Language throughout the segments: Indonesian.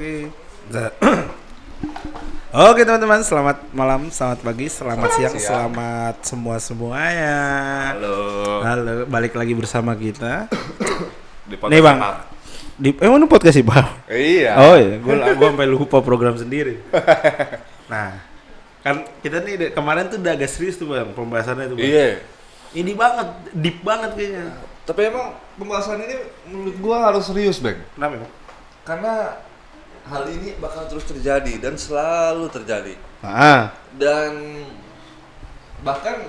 Oke. Oke teman-teman, selamat malam, selamat pagi, selamat siang, selamat semuanya. Halo, balik lagi bersama kita. Nih bang, emang ini podcast sih bang? Iya. Oh iya, gue sampai lupa program sendiri. Nah, kan kita nih kemarin tuh udah agak serius tuh bang, pembahasannya tuh bang. Iya. Ini banget, deep banget kayaknya. Tapi emang pembahasan ini menurut gua harus serius, Bang. Kenapa bang? Karena hal ini bakal terus terjadi dan selalu terjadi. Dan bahkan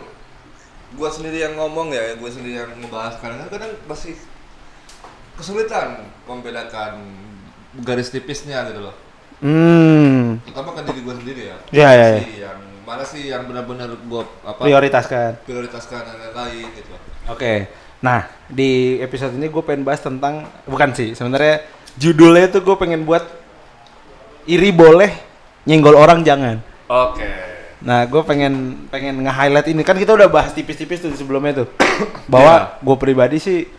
gua sendiri yang ngomong ya, gua sendiri yang membahas kadang-kadang masih kesulitan membedakan garis tipisnya gitu loh. Terutama kan diri gua sendiri ya. Iya. Mana sih yang benar-benar gua Prioritaskan dan lain-lain gitu. Oke. Nah, di episode ini gue pengen bahas tentang, bukan sih, sebenarnya judulnya tuh gue pengen buat iri boleh, nyenggol orang jangan. Oke. Nah, gue pengen nge-highlight ini. Kan kita udah bahas tipis-tipis tuh sebelumnya tuh. Bahwa gue pribadi sih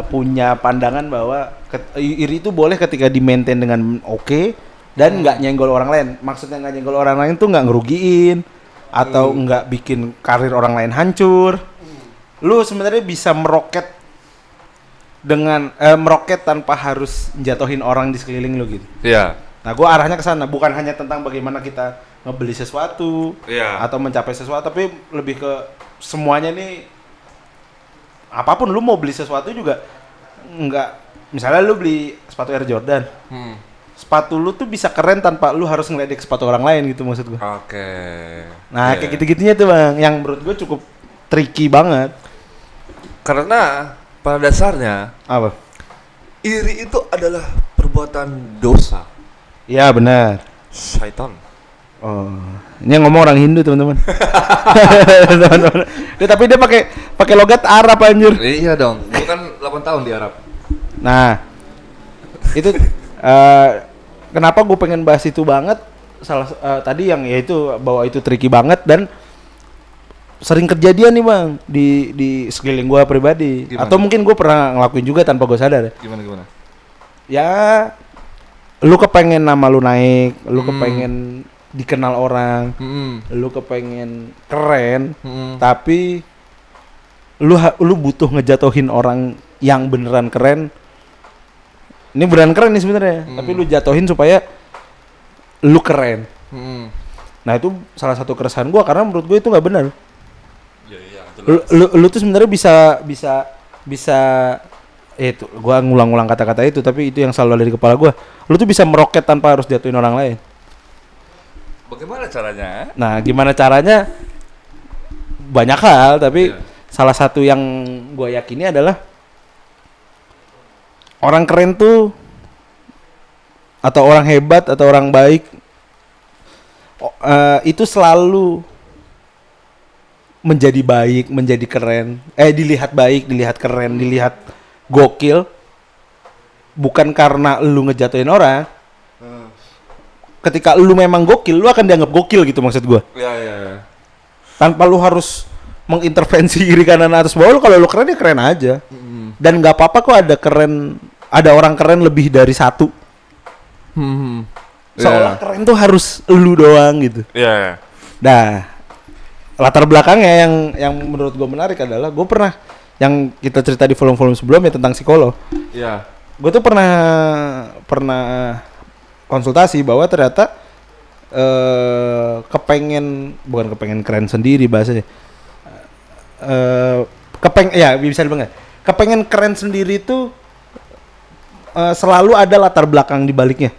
punya pandangan bahwa iri itu boleh ketika di-maintain dengan oke, dan nggak nyenggol orang lain. Maksudnya nggak nyenggol orang lain tuh nggak ngerugiin atau nggak bikin karir orang lain hancur. Lu sebenarnya bisa meroket dengan meroket tanpa harus jatuhin orang di sekeliling lu gitu. Iya. Nah, gua arahnya ke sana, bukan hanya tentang bagaimana kita ngebeli sesuatu atau mencapai sesuatu, tapi lebih ke semuanya nih. Apapun lu mau beli sesuatu juga enggak, misalnya lu beli sepatu Air Jordan. Sepatu lu tuh bisa keren tanpa lu harus ngeledek sepatu orang lain gitu maksud gua. Oke. Nah, kayak gitu-gitunya tuh, Bang, yang menurut gua cukup tricky banget. Karena pada dasarnya Apa? iri itu adalah perbuatan dosa. Iya, benar. Syaitan. Oh, ini yang ngomong orang Hindu, teman-teman. Teman-teman. Tapi dia pakai logat Arab anjir. Iya dong. Gua kan 8 tahun di Arab. Nah, itu kenapa gue pengen bahas itu banget? Tadi yang yaitu bahwa itu tricky banget dan sering kejadian nih bang di sekeliling gue pribadi. Gimana? Atau mungkin gue pernah ngelakuin juga tanpa gue sadar. Gimana? Ya, lu kepengen nama lu naik, lu kepengen dikenal orang, lu kepengen keren, tapi lu butuh ngejatuhin orang yang beneran keren. Ini beneran keren nih sebenarnya, tapi lu jatuhin supaya lu keren. Nah itu salah satu keresahan gue karena menurut gue itu nggak benar. Iya, Lu tuh sebenarnya bisa itu gua ngulang-ngulang kata-kata itu, tapi itu yang selalu ada di kepala gua. Lu tuh bisa meroket tanpa harus jatuhin orang lain. Bagaimana caranya? Nah, gimana caranya? Banyak hal, tapi salah satu yang gua yakini adalah orang keren tuh atau orang hebat atau orang baik itu selalu menjadi baik, menjadi keren, dilihat baik, dilihat keren, dilihat gokil, bukan karena lu ngejatuhin orang. Ketika lu memang gokil, lu akan dianggap gokil gitu maksud gua. Iya. Tanpa lu harus mengintervensi kiri kanan atas bawah. Lu kalau lu keren ya keren aja. Dan nggak apa-apa kok ada orang keren lebih dari satu. Seolah keren tuh harus lu doang gitu. Iya. Nah, latar belakangnya yang menurut gue menarik adalah gue pernah, yang kita cerita di volume-volume sebelumnya tentang psikolog. Iya. Gue tuh pernah konsultasi bahwa ternyata bukan kepengen keren sendiri bahasanya. Bisa dibilang kepengen keren sendiri tuh selalu ada latar belakang di baliknya.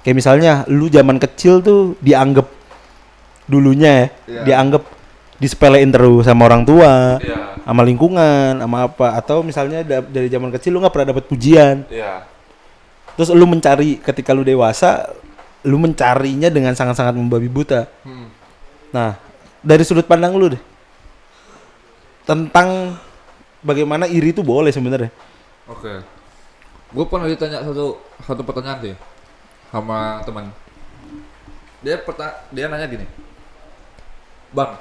Kayak misalnya lu zaman kecil tuh dianggap dulunya dianggap disepelein terus sama orang tua, sama lingkungan, sama apa, atau misalnya dari zaman kecil lu nggak pernah dapat pujian, terus lu mencari ketika lu dewasa, lu mencarinya dengan sangat-sangat membabi buta. Nah, dari sudut pandang lu deh tentang bagaimana iri itu boleh sebenarnya. Oke. Gue pernah ditanya satu pertanyaan sih sama teman. Dia nanya gini, Bang,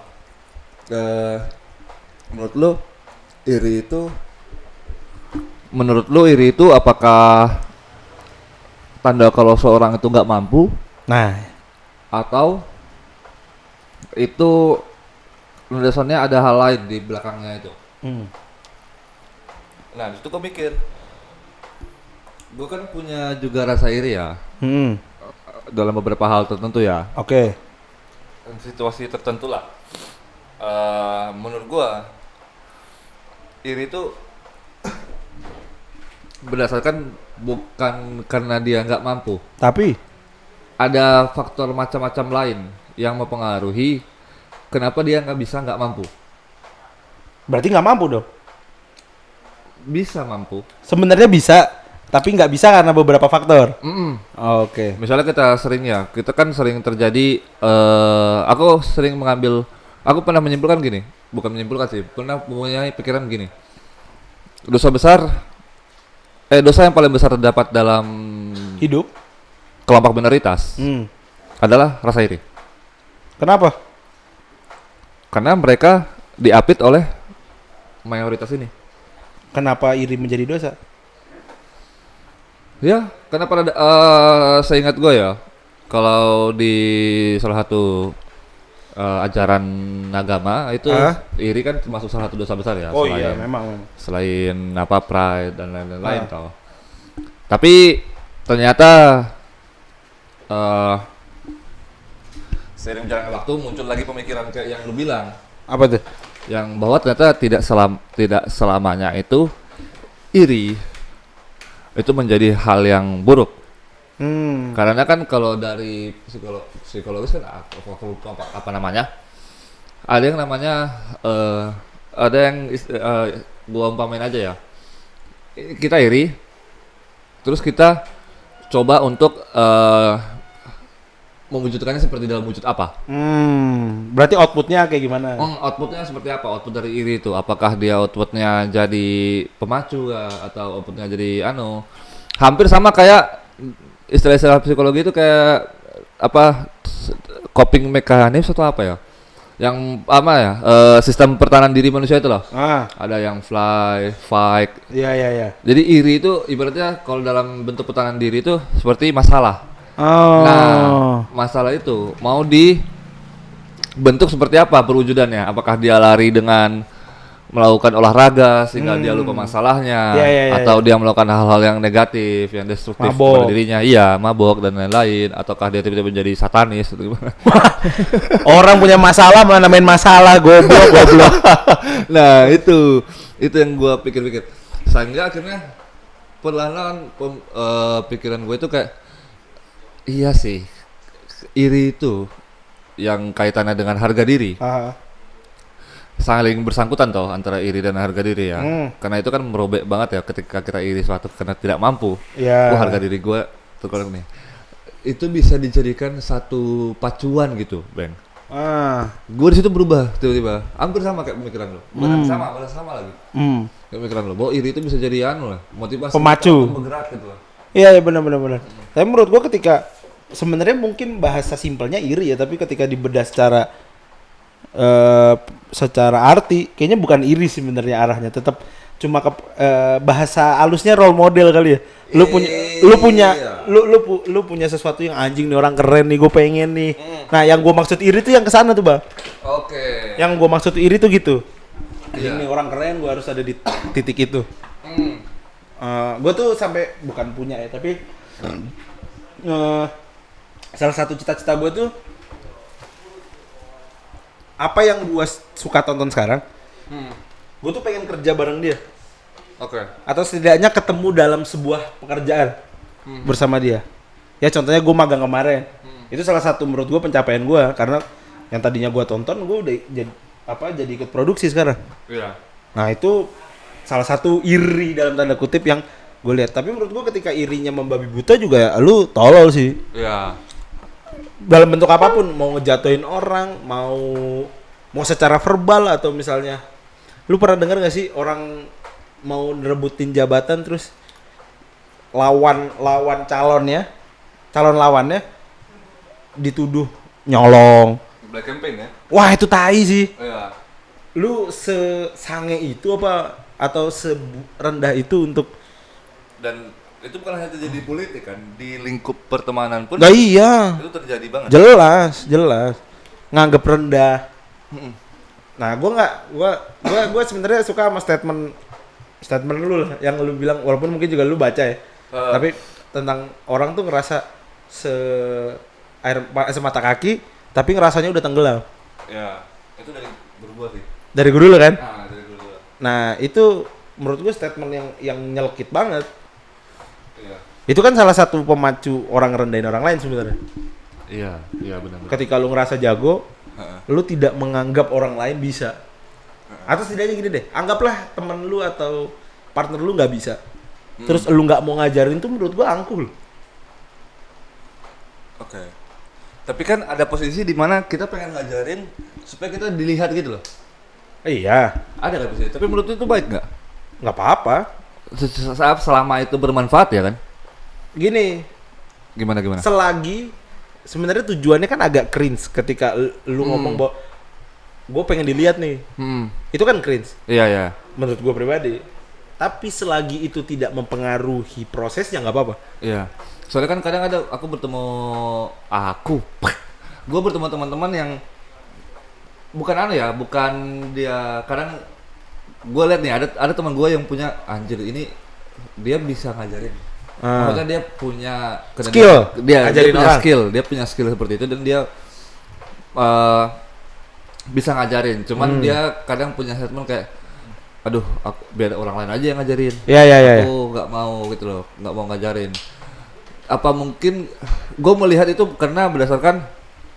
menurut lu iri itu apakah tanda kalau seorang itu nggak mampu Nah, atau itu dasarnya ada hal lain di belakangnya itu. Nah, disitu gue mikir, gue kan punya juga rasa iri ya dalam beberapa hal tertentu ya. Oke. Situasi tertentu lah. Menurut gue iri itu berdasarkan bukan karena dia nggak mampu, Tapi ada faktor macam-macam lain yang mempengaruhi kenapa dia nggak mampu. berarti nggak mampu dong. Bisa mampu. Sebenarnya bisa, tapi nggak bisa karena beberapa faktor. Oke. Misalnya kita kan sering terjadi, aku pernah menyimpulkan gini, bukan menyimpulkan sih, pernah mempunyai pikiran gini. Dosa yang paling besar terdapat dalam Hidup. kelompok minoritas adalah rasa iri. Kenapa? Karena mereka diapit oleh mayoritas ini. Kenapa iri menjadi dosa? Ya, karena seingat gue ya, kalau di salah satu ajaran agama itu iri kan termasuk salah satu dosa besar ya. Oh iya, memang. Selain pride dan lain-lain tau. Tapi ternyata seiring berjalannya waktu muncul lagi pemikiran kayak yang lu bilang. Apa tuh? Yang bahwa ternyata tidak selamanya itu iri itu menjadi hal yang buruk. Karena kan kalau dari psikologis kan apa namanya? Ada yang namanya gua umpamain aja ya. Kita iri, terus kita coba untuk mewujudkannya seperti dalam wujud apa? Berarti outputnya kayak gimana? Outputnya seperti apa? Output dari iri itu, apakah dia outputnya jadi pemacu atau outputnya jadi hampir sama kayak istilah-istilah psikologi itu kayak coping mechanism atau apa ya? Yang sistem pertahanan diri manusia itu loh. Ada yang fly, fight. Iya. Jadi iri itu ibaratnya kalau dalam bentuk pertahanan diri itu seperti masalah. Nah, masalah itu mau dibentuk seperti apa perwujudannya? Apakah dia lari dengan melakukan olahraga sehingga dia lupa masalahnya, atau dia melakukan hal-hal yang negatif, yang destruktif pada dirinya, mabok dan lain-lain, ataukah dia tiba-tiba menjadi satanis atau gimana? Orang punya masalah malah namain masalah, goblok. Nah, itu yang gua pikir-pikir. Sehingga akhirnya perlahan-lahan pikiran gue itu kayak iya sih, iri itu yang kaitannya dengan harga diri. Saling bersangkutan toh antara iri dan harga diri ya. Karena itu kan merobek banget ya ketika kita iri suatu karena tidak mampu. Harga diri gue terkurang nih. Itu bisa dijadikan satu pacuan gitu, Bang. Gue di situ berubah tiba-tiba. Hampir sama kayak pemikiran lo. Bukan sama, malah sama lagi. Kayak pemikiran lo. Bahwa iri itu bisa jadi motivasi pemacu. Bergerak gitu lah. Iya, benar. Tapi menurut gue ketika sebenarnya mungkin bahasa simpelnya iri ya, tapi ketika dibedah secara arti kayaknya bukan iri sebenarnya arahnya, tetap cuma bahasa halusnya role model kali ya. Lu punya sesuatu yang anjing nih, orang keren nih, gue pengen nih. Nah, yang gue maksud iri tuh yang kesana tuh, Bang. Oke. Yang gue maksud iri tuh gitu. Ini orang keren, gue harus ada di titik itu. Gue tuh sampai bukan punya ya, tapi salah satu cita-cita gue tuh apa yang gue suka tonton sekarang, gue tuh pengen kerja bareng dia. Atau setidaknya ketemu dalam sebuah pekerjaan bersama dia. Ya contohnya gue magang kemarin, itu salah satu menurut gue pencapaian gue, karena yang tadinya gue tonton gue udah jadi ikut produksi sekarang. Nah itu salah satu iri dalam tanda kutip yang gue lihat. Tapi menurut gue ketika irinya membabi buta juga lu tolol sih. Dalam bentuk apapun, mau ngejatuhin orang, mau secara verbal, atau misalnya lu pernah dengar gak sih orang mau nerebutin jabatan terus calon lawannya dituduh nyolong. Black campaign ya? Wah itu tai sih. Lu sesange itu apa atau serendah itu untuk dan Itu bukan hanya terjadi politik kan, di lingkup pertemanan pun Nah iya, itu terjadi banget. jelas nganggep rendah. Nah gue sebenarnya suka sama statement lu lah yang lu bilang, walaupun mungkin juga lu baca ya, tapi tentang orang tuh ngerasa semata kaki tapi ngerasanya udah tenggelam. Ya, itu dari guru gua sih. Dari guru lu kan? Dari guru gua. Nah itu menurut gue statement yang nyelkit banget. Iya. Itu kan salah satu pemacu orang rendahin orang lain sebenarnya. Iya benar. Ketika lu ngerasa jago, lu tidak menganggap orang lain bisa. Atau setidaknya gini deh, anggaplah temen lu atau partner lu nggak bisa. Terus lu nggak mau ngajarin tuh menurut gua angkuh. Oke. Tapi kan ada posisi di mana kita pengen ngajarin supaya kita dilihat gitu loh. Iya. Ada nggak posisi? Tapi menurut itu baik nggak? Nggak apa-apa. Selama itu bermanfaat ya kan? Gini. Gimana? Selagi sebenarnya tujuannya kan agak cringe ketika lu ngomong bahwa gue pengen dilihat nih. Itu kan cringe. Iya. Menurut gue pribadi. Tapi selagi itu tidak mempengaruhi prosesnya nggak apa-apa. Iya. Soalnya kan kadang ada gue bertemu teman-teman yang bukan dia kadang gue liat nih ada teman gue yang punya anjir ini dia bisa ngajarin. Maksudnya dia punya skill, dia punya orang. dia punya skill seperti itu dan dia bisa ngajarin. Cuman dia kadang punya statement kayak, aduh, biar orang lain aja yang ngajarin. Iya. Aku nggak mau gitu loh, nggak mau ngajarin. Apa mungkin gue melihat itu karena berdasarkan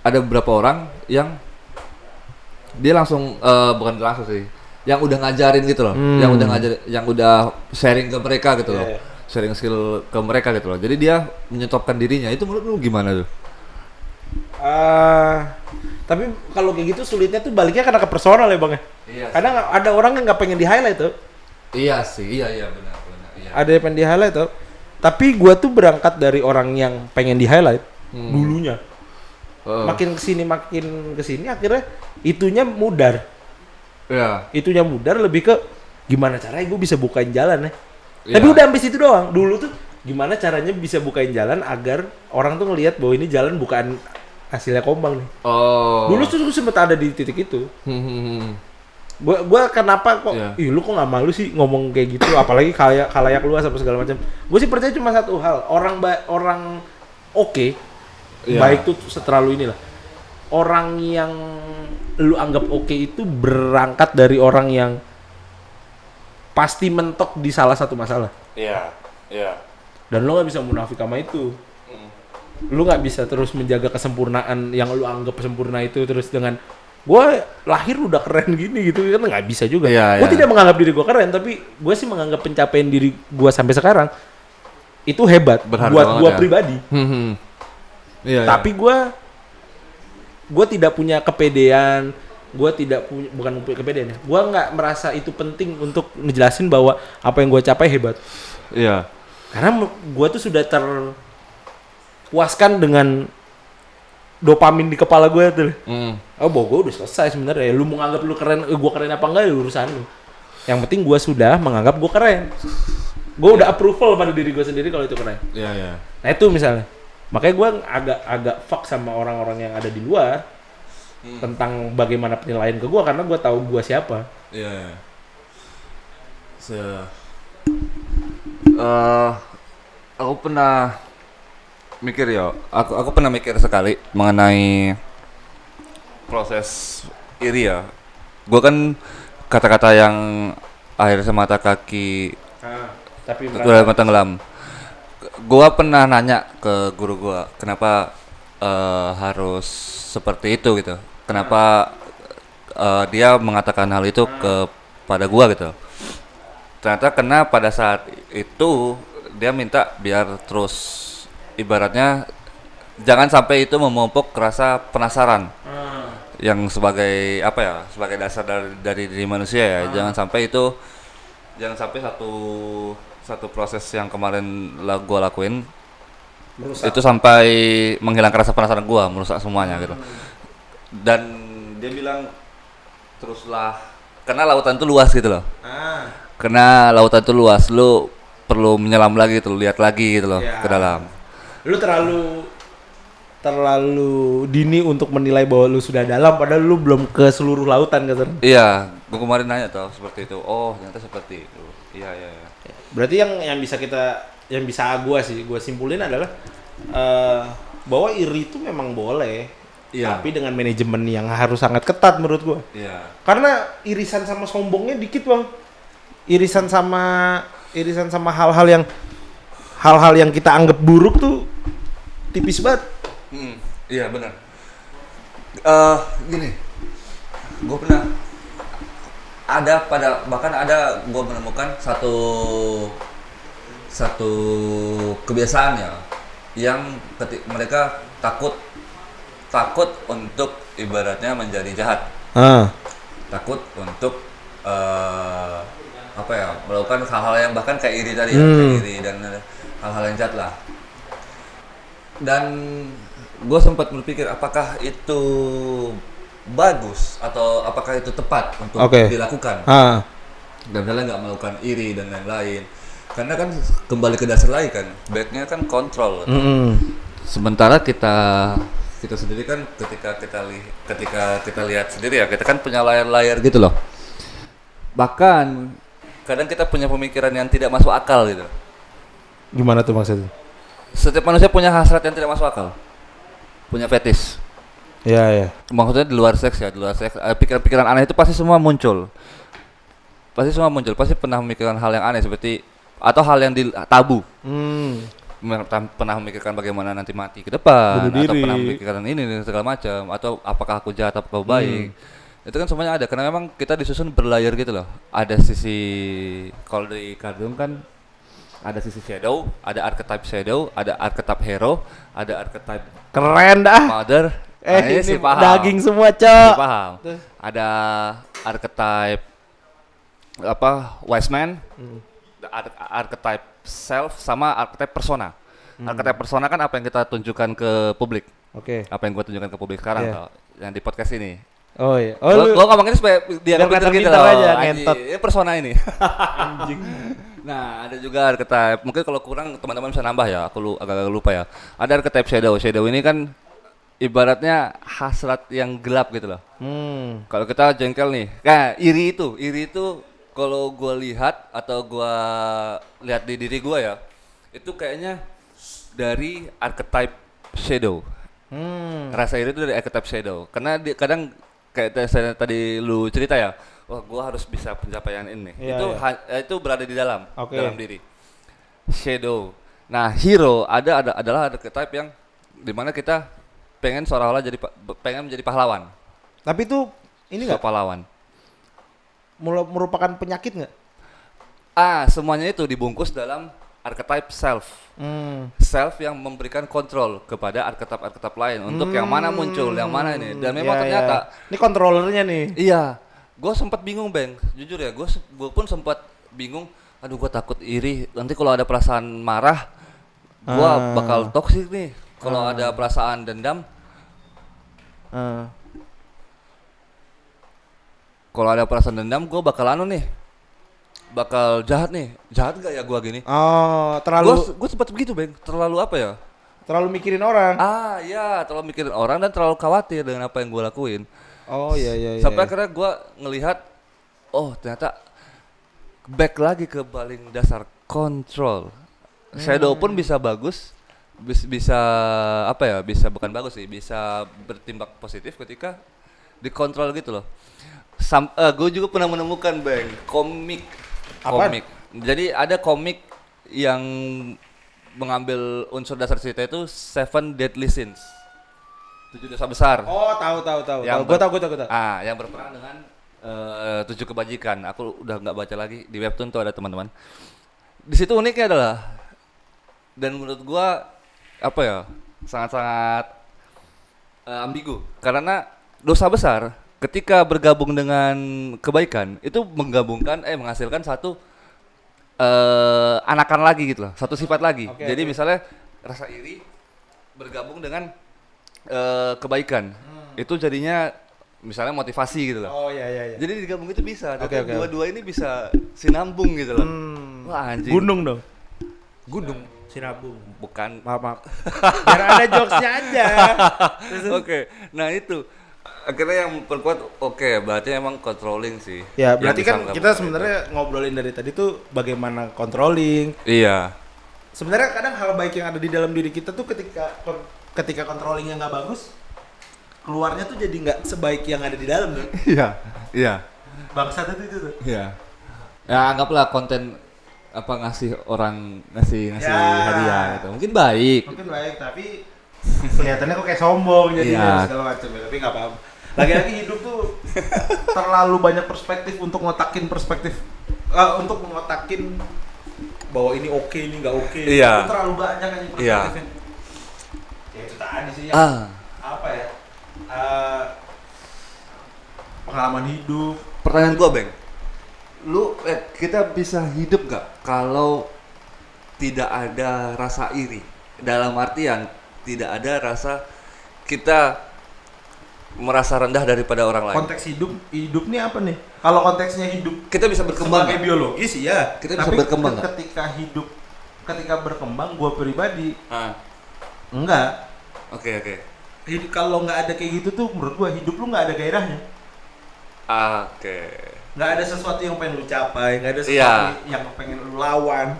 ada beberapa orang yang dia langsung bukan langsung sih, yang udah ngajarin gitu loh, yang udah sharing ke mereka gitu loh. Sharing skill ke mereka gitu loh. Jadi dia menyetopkan dirinya. Itu menurut lu gimana tuh? Tapi kalau kayak gitu sulitnya tuh baliknya karena ke personal ya bang ya. Iya. Kadang ada orang yang nggak pengen di highlight tuh. Iya sih, iya benar. Iya. Ada yang pengen di highlight tuh. Tapi gua tuh berangkat dari orang yang pengen di highlight dulunya. Makin kesini akhirnya itunya mudar. Iya. Itunya mudar lebih ke gimana caranya gue bisa bukain jalan ya. Iya. Tapi udah sampai situ doang. Dulu tuh gimana caranya bisa bukain jalan agar orang tuh ngelihat bahwa ini jalan bukan hasilnya Kombang nih. Oh. Dulu tuh sempet ada di titik itu. Gua kenapa kok ih lu kok nggak malu sih ngomong kayak gitu, apalagi khalayak luas apa segala macam. Gue sih percaya cuma satu hal, orang oke, baik tuh terlalu inilah. Orang yang lu anggap oke itu berangkat dari orang yang pasti mentok di salah satu masalah. Iya. Dan lu nggak bisa munafik sama itu. Lu nggak bisa terus menjaga kesempurnaan yang lu anggap sempurna itu terus dengan gue lahir udah keren gini gitu kan, nggak bisa juga. Gue tidak menganggap diri gue keren, tapi gue sih menganggap pencapaian diri gue sampai sekarang itu hebat. Berharga buat gue ya. pribadi. Tapi gue tidak punya kepedean. Gue tidak punya, bukan kepedean ya. Gue nggak merasa itu penting untuk ngejelasin bahwa apa yang gue capai hebat. Iya. Karena gue tuh sudah terpuaskan dengan dopamin di kepala gue tuh. Bahwa gue udah selesai sebenarnya. Lu mau nganggap lu keren, gue keren apa enggak ya urusan lu. Yang penting gue sudah menganggap gue keren. Gue udah approval pada diri gue sendiri kalau itu keren. Iya. Nah itu misalnya. Makanya gue agak fuck sama orang-orang yang ada di luar tentang bagaimana penilaian ke gue, karena gue tahu gue siapa. Iya. Aku pernah mikir ya, aku pernah mikir sekali mengenai proses iri ya. Gue kan kata-kata yang akhir semata kaki Tapi udah tenggelam. Gue pernah nanya ke guru gue, kenapa harus seperti itu gitu. Kenapa dia mengatakan hal itu kepada gue gitu. Ternyata karena pada saat itu dia minta biar terus, ibaratnya jangan sampai itu memupuk rasa penasaran yang sebagai apa ya, sebagai dasar dari diri manusia ya. Jangan sampai satu proses yang kemarin gue lakuin merusak. Itu sampai menghilangkan rasa penasaran gue, merusak semuanya gitu. Dan dia bilang teruslah, karena lautan itu luas gitu loh. Karena lautan itu luas, lu perlu menyelam lagi gitu, lihat lagi gitu loh ke dalam. Lu terlalu dini untuk menilai bahwa lu sudah dalam padahal lu belum ke seluruh lautan kan. Iya, gua kemarin nanya tuh seperti itu. Oh, ternyata seperti itu. Iya. Berarti yang bisa gua simpulin adalah bahwa iri itu memang boleh. Iya. Tapi dengan manajemen yang harus sangat ketat menurut gua. Iya. Karena irisan sama sombongnya dikit, Bang. Irisan sama hal-hal yang kita anggap buruk tuh tipis banget. Iya benar. Gini, gue pernah gue menemukan satu kebiasaan ya, yang mereka takut untuk ibaratnya menjadi jahat, takut untuk melakukan hal-hal yang bahkan kayak iri tadi ya, kayak iri dan hal-hal yang jahat lah. Dan gue sempat berpikir apakah itu bagus atau apakah itu tepat untuk dilakukan. Dan misalnya nggak melakukan iri dan lain-lain, karena kan kembali ke dasar lagi kan, baiknya kan kontrol. Sementara kita sendiri kan ketika kita lihat sendiri ya, kita kan punya layar-layar gitu loh. Bahkan kadang kita punya pemikiran yang tidak masuk akal gitu. Gimana tuh maksudnya? Setiap manusia punya hasrat yang tidak masuk akal, punya fetish. Iya. Maksudnya di luar seks, pikiran-pikiran aneh itu pasti semua muncul. Pasti pernah memikirkan hal yang aneh seperti atau hal yang tabu. Pernah memikirkan bagaimana nanti mati ke depan, atau pernah memikirkan ini segala macam, atau apakah aku jahat atau baik. Itu kan semuanya ada karena memang kita disusun berlayar gitu loh. Ada sisi, kalau dari kardum kan ada sisi shadow, ada archetype shadow, ada archetype hero, ada archetype keren dah mother. Ini paham. Daging semua, Cok. Paham. Ada archetype wise man, archetype self, sama archetype persona. Archetype persona kan apa yang kita tunjukkan ke publik. Apa yang gue tunjukkan ke publik sekarang yang di podcast ini. Oh iya. Lo ngomongin supaya dia pintar gitu loh. Aja, ngentot. Persona ini. Anjing. Nah, ada juga archetype. Mungkin kalau kurang teman-teman bisa nambah ya. Aku agak lupa ya. Ada archetype shadow. Shadow ini kan ibaratnya hasrat yang gelap gitu loh. Kalau kita jengkel nih, kayak iri itu kalau gue lihat atau gue lihat di diri gue ya, itu kayaknya dari archetype shadow. Rasa iri itu dari archetype shadow. Karena kadang kayak tadi lu cerita ya, wah gue harus bisa pencapaian ini. Itu berada di dalam diri. Shadow. Nah, hero adalah archetype yang dimana kita pengen seolah-olah pengen menjadi pahlawan. Tapi itu ini nggak pahlawan merupakan penyakit nggak? Semuanya itu dibungkus dalam archetype self. Self yang memberikan kontrol kepada archetype lain untuk yang mana muncul, yang mana ini. Dan memang ternyata ini kontrolernya nih. Iya, gue sempat bingung, Bang. Jujur ya, gue pun sempat bingung. Aduh, gue takut iri. Nanti kalau ada perasaan marah, gue bakal toksik nih. Kalau ada perasaan dendam, kalau ada perasaan dendam, gue bakal jahat nih. Jahat gak ya gue gini? Terlalu. Gue sempat begitu, Bang. Terlalu apa ya? Terlalu mikirin orang. Iya, terlalu mikirin orang dan terlalu khawatir dengan apa yang gue lakuin. Iya. Sampai akhirnya gue ngelihat, ternyata back lagi ke paling dasar, kontrol. Shadow pun bisa bagus. Bisa bukan bagus sih, bisa bertindak positif ketika dikontrol gitu loh. Gue juga pernah menemukan, Bang, komik. Jadi ada komik yang mengambil unsur dasar cerita itu Seven Deadly Sins, 7 dosa besar. Tahu. Gue tahu. Yang berperang dengan 7 kebajikan. Aku udah nggak baca lagi, di webtoon tuh ada, teman-teman. Di situ uniknya adalah, dan menurut gue sangat-sangat ambigu, karena dosa besar ketika bergabung dengan kebaikan itu menghasilkan satu anakan lagi gitu loh, satu sifat lagi. Jadi misalnya rasa iri bergabung dengan kebaikan, itu jadinya misalnya motivasi gitu loh. Iya. Jadi digabung itu bisa. Dua-dua ini bisa sinambung gitu loh. Wah, anjing. Gunung dong. Gunung. Sinabung. Bukan. Maaf. Biar ada jokesnya aja. Oke. Nah itu akhirnya yang perkuat berarti emang controlling sih. Ya, berarti Yang kan bisa kita melakukan sebenarnya ngobrolin dari tadi tuh bagaimana controlling. itu. Iya. Sebenarnya kadang hal baik yang ada di dalam diri kita tuh ketika controllingnya nggak bagus, keluarnya tuh jadi nggak sebaik yang ada di dalam tuh. Iya. Iya. Bangsat itu tuh. Iya. Ya anggaplah konten ngasih Ya. hadiah gitu. Mungkin baik. Mungkin baik, tapi kelihatannya kok kayak sombong jadi Iya. segala macam ya. Tapi nggak apa-apa. Lagi-lagi hidup tuh terlalu banyak perspektif untuk ngotakin untuk ngotakin bahwa ini oke, ini nggak oke. Iya. Itu terlalu banyak aja perspektifnya. Ya itu tadi sih yang apa ya? Pengalaman hidup. Pertanyaan gua, Bang. Kita bisa hidup nggak kalau tidak ada rasa iri? Dalam artian tidak ada rasa kita merasa rendah daripada orang lain. Konteks hidup nih apa nih? Kalau konteksnya hidup Kita bisa berkembang sebagai nggak? biologis ya. Kita bisa Tapi berkembang nggak? ketika berkembang, gua pribadi Ah, enggak. oke. Kalau nggak ada kayak gitu tuh menurut gua hidup lu nggak ada gairahnya. Oke. Nggak ada sesuatu yang pengen lu capai, nggak ada sesuatu Iya. yang pengen lu lawan,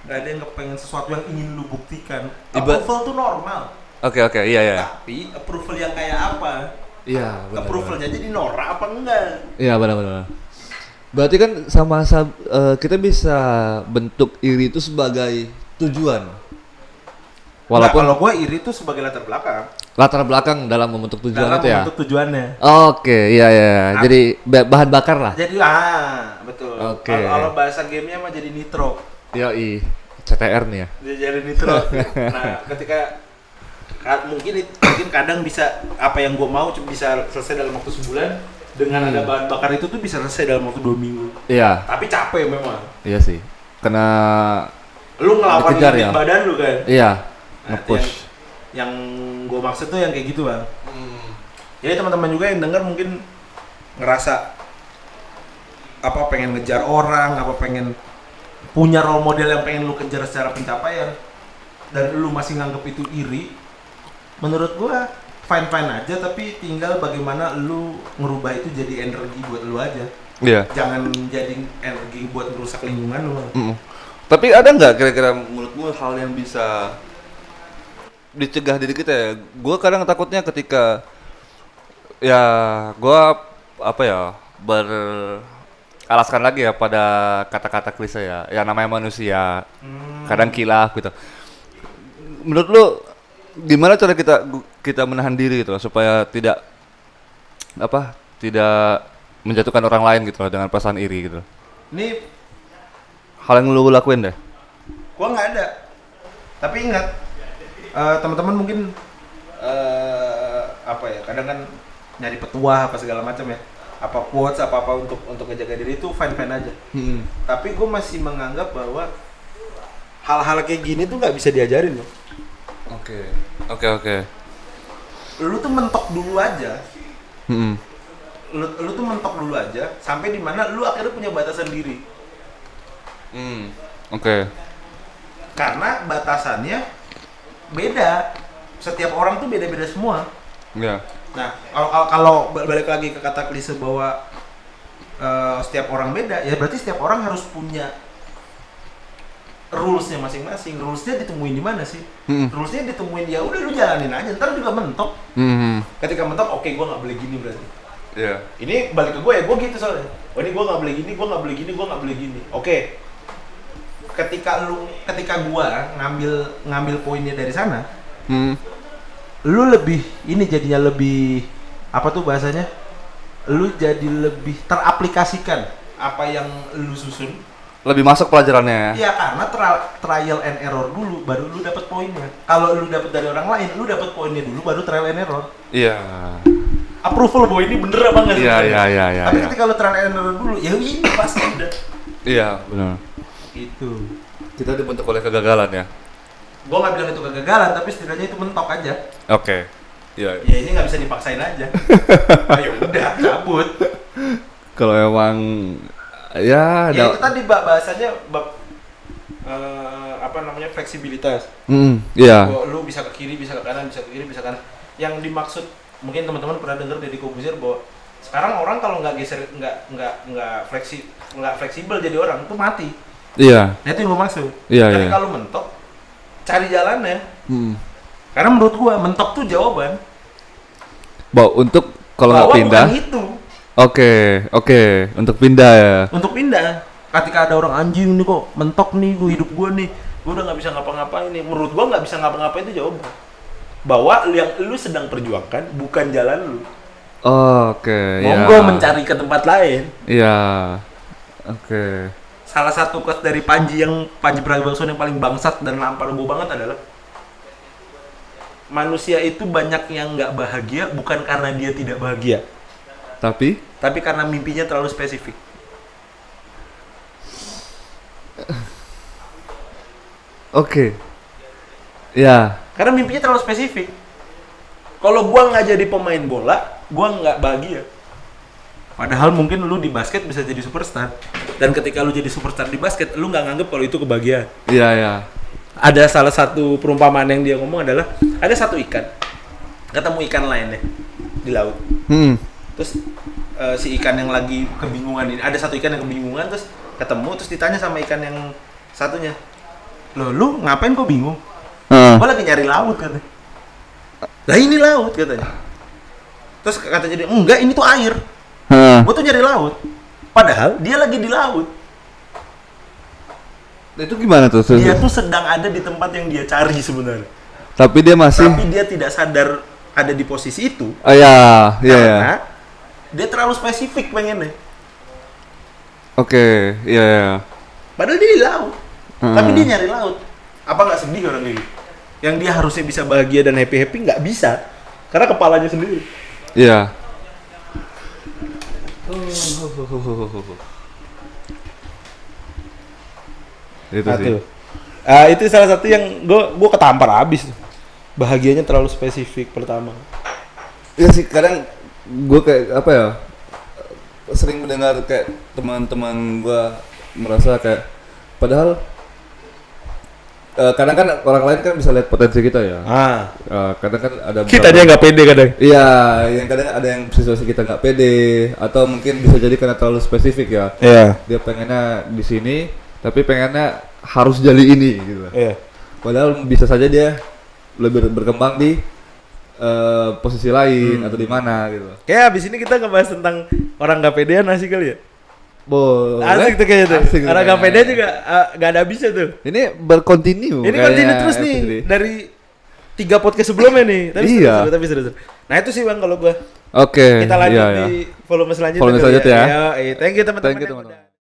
nggak ada yang pengen sesuatu yang ingin lu buktikan. Iba- Approval tuh normal, Oke, iya. tapi approval yang kayak apa? Iya, benar. Approvalnya jadi norak apa enggak? Iya, benar. Berarti kan kita bisa bentuk iri itu sebagai tujuan. Walaupun Nah, kalau gua iri tuh sebagai latar belakang latar belakang dalam membentuk tujuan dalam itu ya. membentuk tujuannya. Oke, iya. Jadi bahan bakar lah. Jadi betul. Oke. Kalau bahasa gamenya mah jadi nitro. Yoi, CTR nih ya. Dia jadi nitro. Nah, ketika mungkin kadang bisa apa yang gua mau cuma bisa selesai dalam waktu sebulan, dengan ada bahan bakar itu tuh bisa selesai dalam waktu 2 minggu. Iya, Tapi capek memang. iya sih. Kena Lu ngelawan dikejar dengan ya? badan lu kan. iya, Nah, nge-push. Yang gua maksud tuh yang kayak gitu, Bang. Jadi teman-teman juga yang denger mungkin ngerasa pengen ngejar orang, pengen punya role model yang pengen lu kejar secara pencapaian dan lu masih nganggep itu iri. Menurut gua fine aja, tapi tinggal bagaimana lu ngerubah itu jadi energi buat lu aja. Iya. Jangan jadi energi buat merusak lingkungan lu. Tapi ada nggak kira-kira menurutmu hal yang bisa dicegah diri kita ya? Gue kadang takutnya ketika ya gue beralaskan lagi ya pada kata-kata klise ya. Ya namanya manusia, kadang kilaf gitu. Menurut lu gimana cara kita menahan diri gitu loh, supaya tidak menjatuhkan orang lain gitu loh, dengan perasaan iri gitu. Ini Hal yang lu lakuin deh. gua nggak ada. Tapi ingat, teman-teman mungkin kadang kan nyari petuah apa segala macam ya. Apa quotes apa untuk ngejaga diri itu fine aja. Tapi gue masih menganggap bahwa hal-hal kayak gini tuh nggak bisa diajarin loh. Oke. Lu tuh mentok dulu aja. Lu tuh mentok dulu aja sampai di mana lu akhirnya punya batasan diri. Oke. Karena batasannya beda. Setiap orang tuh beda-beda semua. Iya. Nah, kalau balik lagi ke kata klise bahwa setiap orang beda, ya berarti setiap orang harus punya rules-nya masing-masing. Rules-nya ditemuin di mana sih? Rules-nya ditemuin ya udah lu jalanin aja, ntar juga mentok. Ketika mentok, oke, gua nggak boleh gini berarti. Iya. Ini balik ke gue ya, gue gitu soalnya. Oh ini gue nggak boleh gini, gue nggak boleh gini, gue nggak boleh gini. Oke. Ketika gue ngambil poinnya dari sana, lu lebih ini jadinya lebih apa tuh bahasanya? Lu jadi lebih teraplikasikan apa yang lu susun. Lebih masuk pelajarannya. Iya, karena trial and error dulu baru lu dapat poinnya. Kalau lu dapat dari orang lain, lu dapat poinnya dulu baru trial and error. Iya. Approval bahwa ini bener apa enggak sih? Iya. Tapi ketika lu trial and error dulu, ya ini pasti udah. Iya, benar. Gitu. Kita dibentuk oleh kegagalan ya. Gua nggak bilang itu kegagalan, tapi setidaknya itu mentok aja. Oke. Iya. Ya ini nggak bisa dipaksain aja. Ya udah, cabut. Kalau emang ya Ya itu tadi bahasanya apa namanya fleksibilitas. Iya. Lu bisa ke kiri, bisa ke kanan, bisa ke kiri, bisa ke kanan. Yang dimaksud mungkin teman-teman pernah dengar Deddy Corbuzier bahwa sekarang orang kalau nggak geser, nggak fleksibel jadi orang itu mati. Iya. Nah itu yang gue maksud. Iya. Tapi kalau mentok, cari jalannya. Karena menurut gua mentok tuh jawaban. Untuk kalau nggak pindah. Bukan itu. Oke. Untuk pindah ya. Untuk pindah. Ketika ada orang anjing nih kok mentok nih gua hidup gua nih, gua udah nggak bisa ngapa-ngapain nih. Menurut gua nggak bisa ngapa-ngapain itu jawaban. Bahwa yang lu sedang perjuangkan bukan jalan lu. Oke. Monggo mencari ke tempat lain. Iya. Oke. Salah satu quote dari Panji Pragiwaksono yang paling bangsat dan nampar gua banget adalah manusia itu banyak yang nggak bahagia bukan karena dia tidak bahagia, tapi karena mimpinya terlalu spesifik. Oke. Ya. Karena mimpinya terlalu spesifik. Kalau gua nggak jadi pemain bola, gua nggak bahagia. Padahal mungkin lu di basket bisa jadi superstar. Dan ketika lu jadi superstar di basket, lu nggak nganggep kalau itu kebahagiaan. Iya. Ada salah satu perumpamaan yang dia ngomong adalah ada satu ikan ketemu ikan lainnya di laut. Terus si ikan yang lagi kebingungan ini, ada satu ikan yang kebingungan terus ketemu terus ditanya sama ikan yang satunya, lu ngapain kok bingung? Gua lagi nyari laut katanya. Lah ini laut katanya. Terus katanya dia, enggak ini tuh air. Gua tuh nyari laut. Padahal dia lagi di laut. Itu gimana tuh? Dia tuh sedang ada di tempat yang dia cari sebenarnya. Tapi dia tidak sadar ada di posisi itu. Oh iya. Karena dia terlalu spesifik pengennya. Oke, iya. Padahal dia di laut. Tapi dia nyari laut. Apa nggak sedih orang ini? Yang dia harusnya bisa bahagia dan happy nggak bisa. Karena kepalanya sendiri. Iya. Itu sih. Itu salah satu yang gue ketampar abis. Bahagianya terlalu spesifik pertama. Iya sih, kadang gue kayak apa ya, sering mendengar kayak teman-teman gue merasa kayak padahal kadang kan orang lain kan bisa lihat potensi kita ya. Kadang kan ada kita dia nggak pede kadang. Iya, yang kadang ada yang situasi kita nggak pede atau mungkin bisa jadi karena terlalu spesifik ya. Iya. Dia pengennya di sini tapi pengennya harus jadi ini gitu. Iya. Padahal bisa saja dia lebih berkembang di posisi lain atau di mana gitu. Kayak abis ini kita ngebahas tentang orang nggak pedean asik kali ya. Boleh. Asik tuh kayaknya tuh. Orang nggak pede juga nggak ada habisnya tuh. Ini berkontinu. Ini kontinu terus nih dari 3 podcast sebelumnya nih. Tapi seru. Nah itu sih bang kalau gua. Oke. Kita lanjut di volume selanjutnya. Volume selanjutnya ya. Thank you teman-teman.